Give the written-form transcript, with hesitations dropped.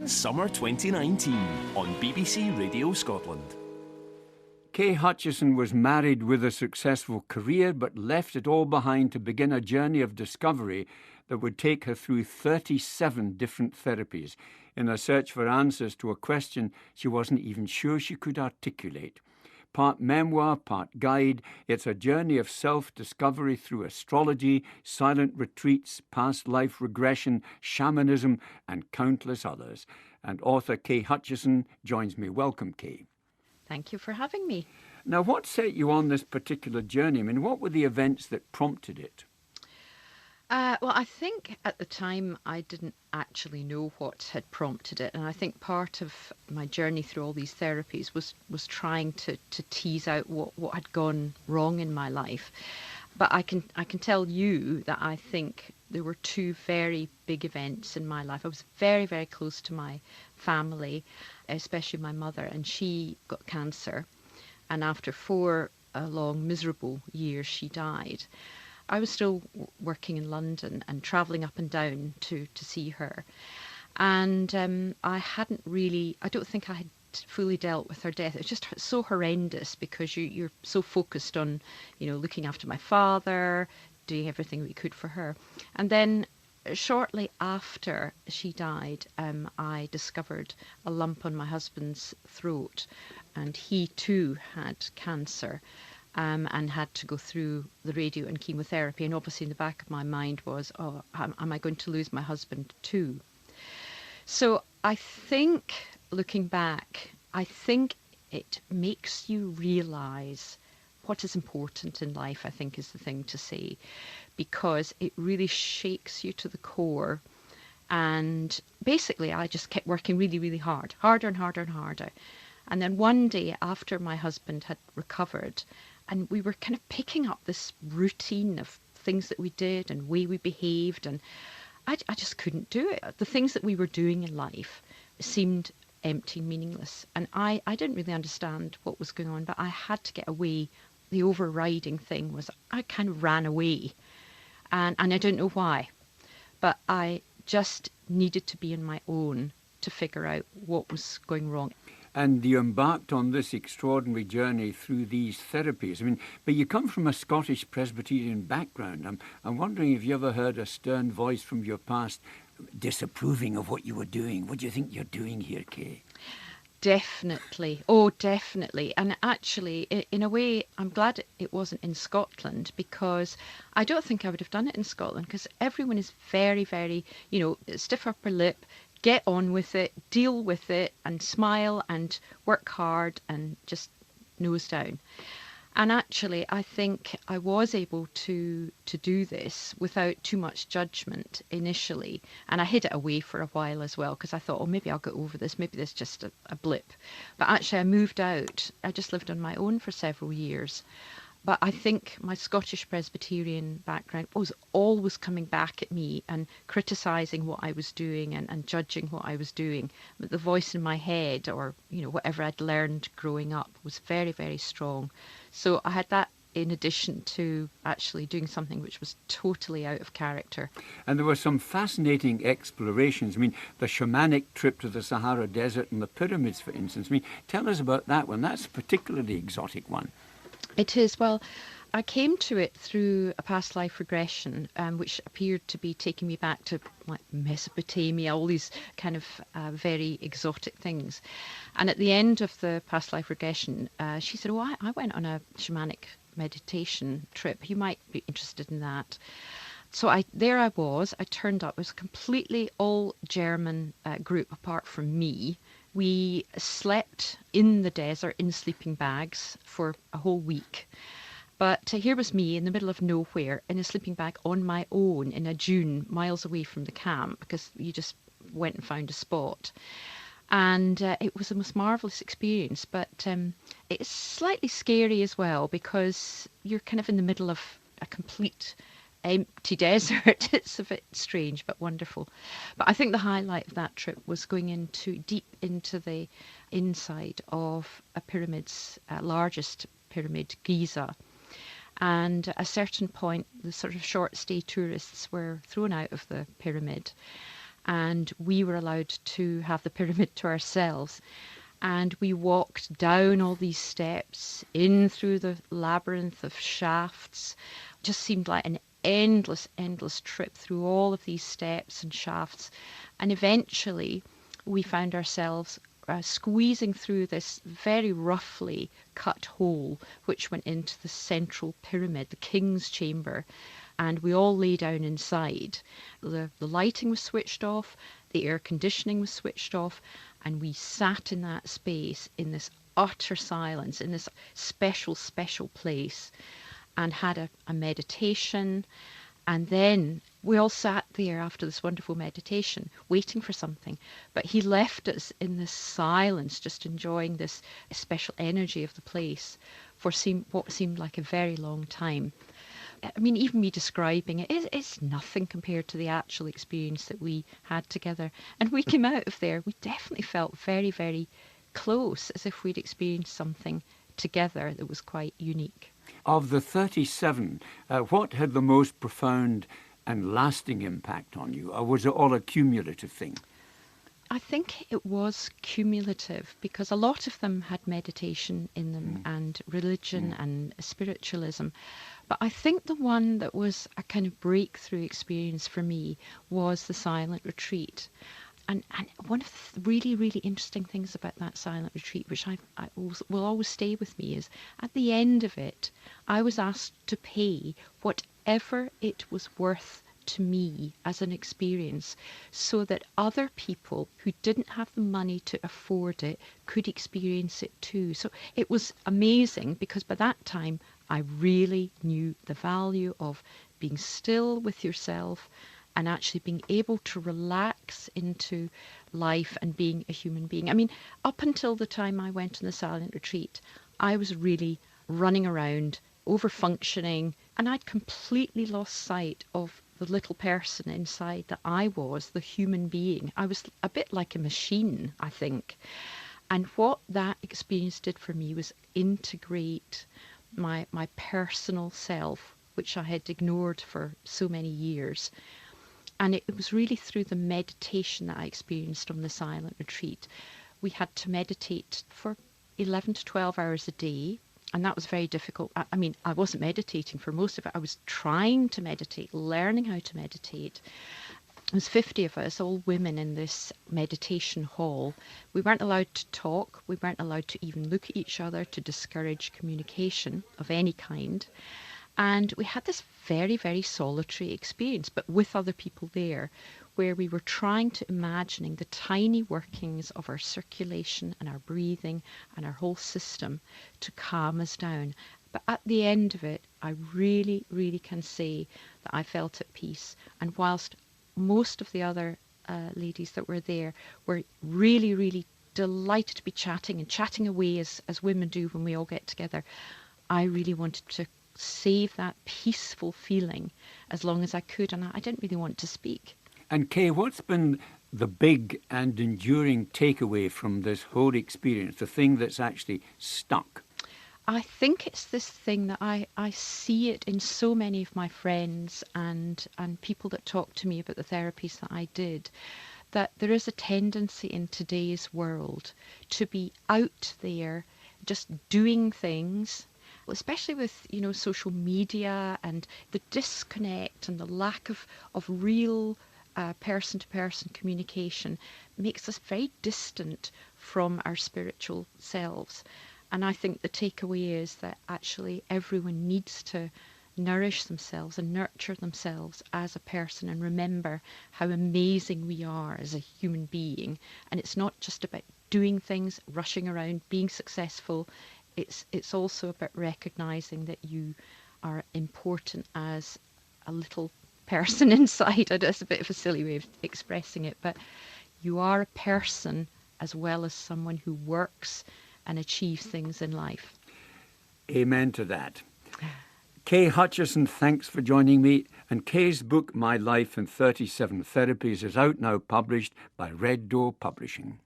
Summer 2019 on BBC Radio Scotland. Kay Hutchison was married with a successful career but left it all behind to begin a journey of discovery that would take her through 37 different therapies in a search for answers to a question she wasn't even sure she could articulate. Part memoir, part guide, it's a journey of self-discovery through astrology, silent retreats, past life regression, shamanism, and countless others. And author Kay Hutchison joins me. Welcome, Kay. Thank you for having me. Now, what set you on this particular journey? I mean, what were the events that prompted it? Well, I think at the time I didn't actually know what had prompted it. And I think part of my journey through all these therapies was trying to tease out what had gone wrong in my life. But I can tell you that I think there were two very big events in my life. I was very, very close to my family, especially my mother, and she got cancer. And after 4 long, miserable years, she died. I was still working in London and travelling up and down to see her. And I don't think I had fully dealt with her death. It was just so horrendous because you're so focused on, looking after my father, doing everything we could for her. And then shortly after she died, I discovered a lump on my husband's throat, and he too had cancer. And had to go through the radio and chemotherapy. And obviously in the back of my mind was, am I going to lose my husband too? So I think, looking back, I think it makes you realise what is important in life, I think is the thing to say, because it really shakes you to the core. And basically I just kept working really, really hard, harder and harder and harder. And then one day after my husband had recovered, and we were kind of picking up this routine of things that we did and way we behaved, and I just couldn't do it. The things that we were doing in life seemed empty, meaningless, and I didn't really understand what was going on, but I had to get away. The overriding thing was I kind of ran away, and I don't know why, but I just needed to be on my own to figure out what was going wrong. And you embarked on this extraordinary journey through these therapies. I mean, but you come from a Scottish Presbyterian background. I'm wondering if you ever heard a stern voice from your past disapproving of what you were doing. What do you think you're doing here, Kay? Definitely. Oh, definitely. And actually, in a way, I'm glad it wasn't in Scotland, because I don't think I would have done it in Scotland, because everyone is very, very, stiff upper lip. Get on with it, deal with it, and smile and work hard and just nose down. And actually, I think I was able to do this without too much judgment initially. And I hid it away for a while as well, because I thought, maybe I'll get over this. Maybe this is just a blip. But actually, I moved out. I just lived on my own for several years. But I think my Scottish Presbyterian background was always coming back at me and criticising what I was doing and judging what I was doing. But the voice in my head, or whatever I'd learned growing up, was very, very strong. So I had that in addition to actually doing something which was totally out of character. And there were some fascinating explorations. I mean, the shamanic trip to the Sahara Desert and the pyramids, for instance. I mean, tell us about that one. That's a particularly exotic one. It is. Well, I came to it through a past life regression, which appeared to be taking me back to like Mesopotamia, all these kind of very exotic things. And at the end of the past life regression, she said, I went on a shamanic meditation trip. You might be interested in that. So I turned up. It was a completely all German group apart from me. We slept in the desert in sleeping bags for a whole week. But here was me in the middle of nowhere in a sleeping bag on my own in a dune miles away from the camp, because you just went and found a spot. And it was the most marvellous experience, but it's slightly scary as well, because you're kind of in the middle of a complete empty desert. It's a bit strange but wonderful. But I think the highlight of that trip was going deep into the inside of a pyramid's largest pyramid, Giza. And at a certain point, the sort of short stay tourists were thrown out of the pyramid, and we were allowed to have the pyramid to ourselves. And we walked down all these steps, in through the labyrinth of shafts. Just seemed like an endless, endless trip through all of these steps and shafts. And eventually we found ourselves squeezing through this very roughly cut hole, which went into the central pyramid, the king's chamber. And we all lay down inside. The lighting was switched off, the air conditioning was switched off, and we sat in that space in this utter silence, in this special, special place, and had a meditation. And then we all sat there after this wonderful meditation, waiting for something. But he left us in this silence, just enjoying this special energy of the place for what seemed like a very long time. I mean, even me describing it's nothing compared to the actual experience that we had together. And we came out of there, we definitely felt very, very close, as if we'd experienced something together that was quite unique. Of the 37, what had the most profound and lasting impact on you? Or was it all a cumulative thing? I think it was cumulative, because a lot of them had meditation in them and religion and spiritualism. But I think the one that was a kind of breakthrough experience for me was the silent retreat. And one of the really, really interesting things about that silent retreat, which will always stay with me, is at the end of it, I was asked to pay whatever it was worth to me as an experience, so that other people who didn't have the money to afford it could experience it too. So it was amazing, because by that time I really knew the value of being still with yourself and actually being able to relax into life and being a human being. I mean, up until the time I went on the silent retreat, I was really running around, over-functioning, and I'd completely lost sight of the little person inside that I was, the human being. I was a bit like a machine, I think. And what that experience did for me was integrate my personal self, which I had ignored for so many years. And it was really through the meditation that I experienced on the silent retreat. We had to meditate for 11 to 12 hours a day, and that was very difficult. I mean, I wasn't meditating for most of it. I was trying to meditate, learning how to meditate. There was 50 of us, all women, in this meditation hall. We weren't allowed to talk. We weren't allowed to even look at each other to discourage communication of any kind. And we had this very, very solitary experience, but with other people there, where we were trying to imagining the tiny workings of our circulation and our breathing and our whole system to calm us down. But at the end of it, I really, really can say that I felt at peace. And whilst most of the other ladies that were there were really, really delighted to be chatting and chatting away as women do when we all get together, I really wanted to save that peaceful feeling as long as I could, and I didn't really want to speak. And Kay, what's been the big and enduring takeaway from this whole experience, the thing that's actually stuck? I think it's this thing that I see it in so many of my friends and people that talk to me about the therapies that I did, that there is a tendency in today's world to be out there just doing things, especially with, social media and the disconnect and the lack of real person-to-person communication makes us very distant from our spiritual selves. And I think the takeaway is that actually everyone needs to nourish themselves and nurture themselves as a person and remember how amazing we are as a human being. And it's not just about doing things, rushing around, being successful. It's also about recognizing that you are important as a little person inside. That's a bit of a silly way of expressing it, but you are a person as well as someone who works and achieves things in life. Amen to that. Kay Hutchison, thanks for joining me. And Kay's book, My Life in 37 Therapies, is out now, published by Red Door Publishing.